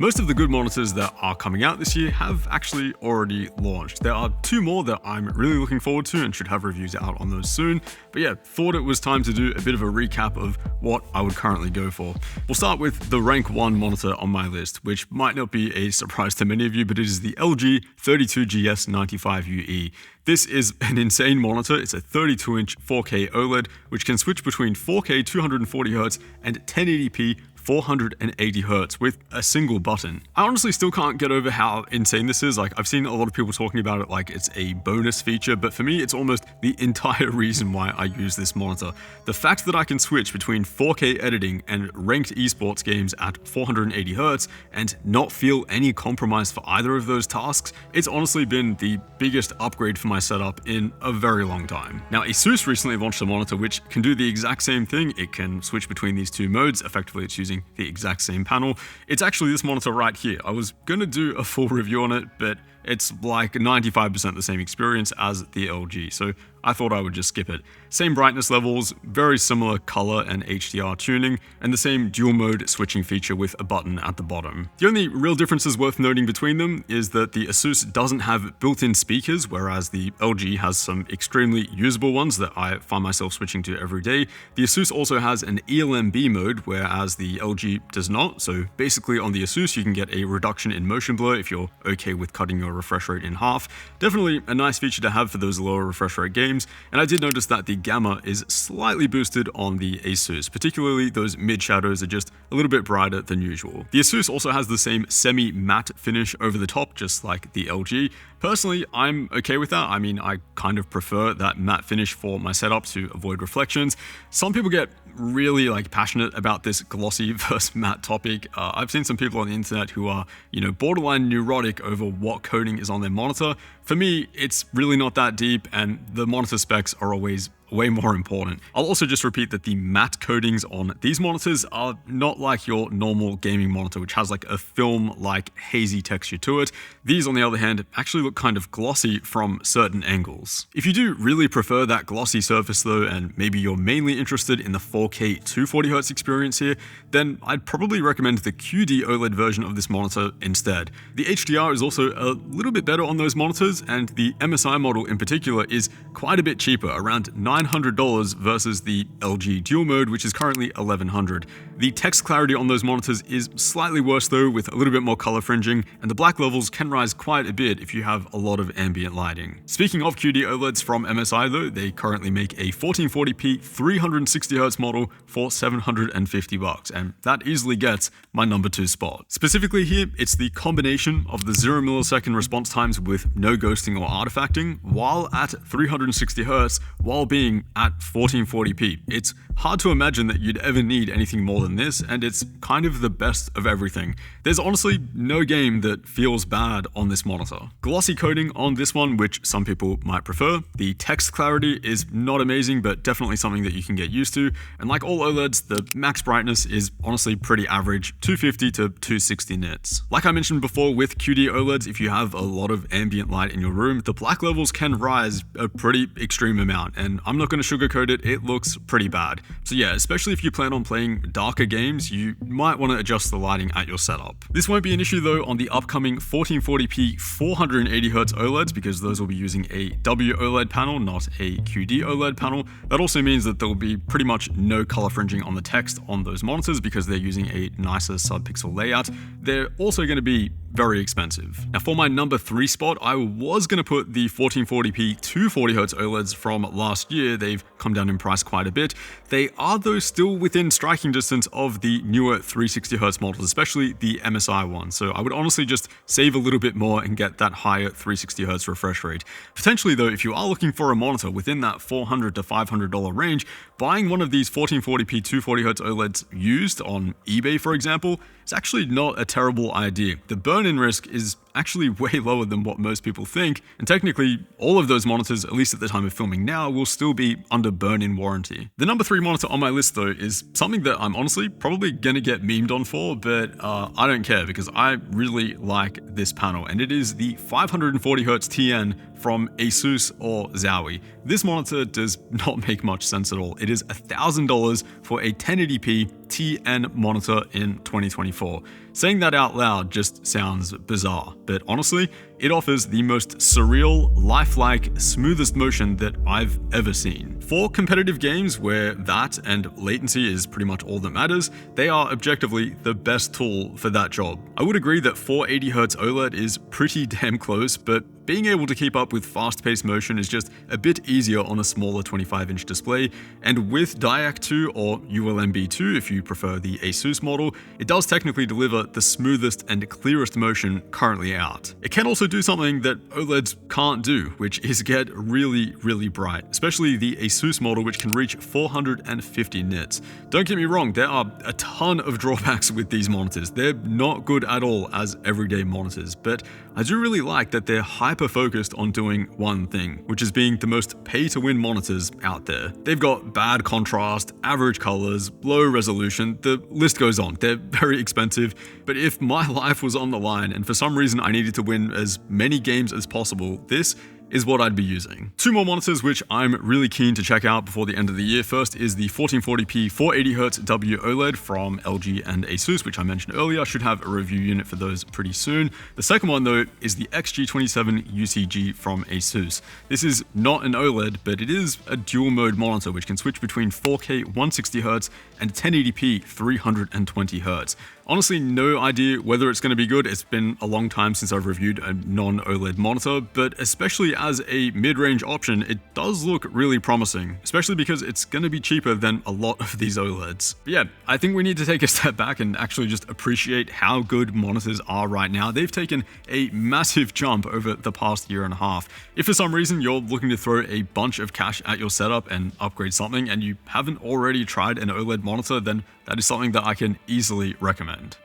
Most of the good monitors that are coming out this year have actually already launched. There are two more that I'm really looking forward to and should have reviews out on those soon. But yeah, thought it was time to do a bit of a recap of what I would currently go for. We'll start with the rank 1 monitor on my list, which might not be a surprise to many of you, but it is the LG 32GS95UE. This is an insane monitor. It's a 32-inch 4K OLED, which can switch between 4K 240Hz and 1080p 480Hz with a single button. I honestly still can't get over how insane this is. Like, I've seen a lot of people talking about it like it's a bonus feature, but for me, it's almost the entire reason why I use this monitor. The fact that I can switch between 4K editing and ranked esports games at 480Hz and not feel any compromise for either of those tasks, it's honestly been the biggest upgrade for my setup in a very long time. Now, ASUS recently launched a monitor which can do the exact same thing. It can switch between these two modes. Effectively, it's using the exact same panel. It's actually this monitor right here. I was gonna do a full review on it, but it's like 95% the same experience as the LG, so I thought I would just skip it. Same brightness levels, very similar color and HDR tuning, and the same dual mode switching feature with a button at the bottom. The only real differences worth noting between them is that the ASUS doesn't have built-in speakers, whereas the LG has some extremely usable ones that I find myself switching to every day. The ASUS also has an ELMB mode, whereas the LG does not. So basically on the ASUS, you can get a reduction in motion blur if you're okay with cutting your refresh rate in half. Definitely a nice feature to have for those lower refresh rate games. And I did notice that the gamma is slightly boosted on the ASUS, particularly those mid shadows are just a little bit brighter than usual. The ASUS also has the same semi-matte finish over the top, just like the LG. Personally, I'm okay with that. I mean, I kind of prefer that matte finish for my setup to avoid reflections. Some people get really passionate about this glossy versus matte topic. I've seen some people on the internet who are, borderline neurotic over what coating is on their monitor. For me, it's really not that deep, and the monitor specs are always way more important. I'll also just repeat that the matte coatings on these monitors are not like your normal gaming monitor, which has like a film-like hazy texture to it. These, on the other hand, actually look kind of glossy from certain angles. If you do really prefer that glossy surface though, and maybe you're mainly interested in the 4K 240Hz experience here, then I'd probably recommend the QD-OLED version of this monitor instead. The HDR is also a little bit better on those monitors, and the MSI model in particular is quite a bit cheaper, around $900 versus the LG dual mode, which is currently $1,100. The text clarity on those monitors is slightly worse though, with a little bit more color fringing, and the black levels can rise quite a bit if you have a lot of ambient lighting. Speaking of QD OLEDs from MSI though, they currently make a 1440p 360Hz model for $750, and that easily gets my number 2 spot. Specifically here, it's the combination of the 0 millisecond response times with no ghosting or artifacting, while at 360Hz, while being at 1440p. It's hard to imagine that you'd ever need anything more than this, and it's kind of the best of everything. There's honestly no game that feels bad on this monitor. Glossy coating on this one, which some people might prefer. The text clarity is not amazing, but definitely something that you can get used to. And like all OLEDs, the max brightness is honestly pretty average, 250 to 260 nits. Like I mentioned before with QD OLEDs, if you have a lot of ambient light in your room, the black levels can rise a pretty extreme amount, and I'm not going to sugarcoat it, it looks pretty bad. So yeah, especially if you plan on playing darker games, you might want to adjust the lighting at your setup. This won't be an issue though on the upcoming 1440p 480Hz OLEDs, because those will be using a W-OLED panel, not a QD-OLED panel. That also means that there will be pretty much no color fringing on the text on those monitors because they're using a nicer sub-pixel layout. They're also going to be very expensive. Now for my number 3 spot, I was going to put the 1440p 240Hz OLEDs from last year. They've come down in price quite a bit. They are though still within striking distance of the newer 360Hz models, especially the MSI one. So I would honestly just save a little bit more and get that higher 360Hz refresh rate. Potentially though, if you are looking for a monitor within that $400 to $500 range, buying one of these 1440p 240Hz OLEDs used on eBay, for example, is actually not a terrible idea. The burn-in risk is actually way lower than what most people think, and technically all of those monitors, at least at the time of filming now, will still be under burn-in warranty. The number 3 monitor on my list though is something that I'm honestly probably gonna get memed on for, but I don't care because I really like this panel, and it is the 540Hz TN from Asus or Zowie. This monitor does not make much sense at all. It is $1,000 for a 1080p TN monitor in 2024. Saying that out loud just sounds bizarre, but honestly, it offers the most surreal, lifelike, smoothest motion that I've ever seen. For competitive games where that and latency is pretty much all that matters, they are objectively the best tool for that job. I would agree that 480Hz OLED is pretty damn close, but being able to keep up with fast-paced motion is just a bit easier on a smaller 25-inch display, and with Diac 2 or ULMB2 if you prefer the Asus model, it does technically deliver the smoothest and clearest motion currently out. It can also do something that OLEDs can't do, which is get really, really bright, especially the Asus model, which can reach 450 nits. Don't get me wrong, there are a ton of drawbacks with these monitors. They're not good at all as everyday monitors, but I do really like that they're hyper-focused on doing one thing, which is being the most pay-to-win monitors out there. They've got bad contrast, average colors, low resolution, the list goes on. They're very expensive, but if my life was on the line and for some reason I needed to win as many games as possible, this is what I'd be using. 2 more monitors which I'm really keen to check out before the end of the year. First is the 1440p 480Hz W-OLED from LG and Asus, which I mentioned earlier. I should have a review unit for those pretty soon. The second one though is the XG27 UCG from Asus. This is not an OLED, but it is a dual mode monitor which can switch between 4K 160Hz and 1080p 320Hz. Honestly, no idea whether it's going to be good. It's been a long time since I've reviewed a non-OLED monitor, but especially as a mid-range option, it does look really promising, especially because it's going to be cheaper than a lot of these OLEDs. But yeah, I think we need to take a step back and actually just appreciate how good monitors are right now. They've taken a massive jump over the past year and a half. If for some reason you're looking to throw a bunch of cash at your setup and upgrade something and you haven't already tried an OLED monitor, then that is something that I can easily recommend.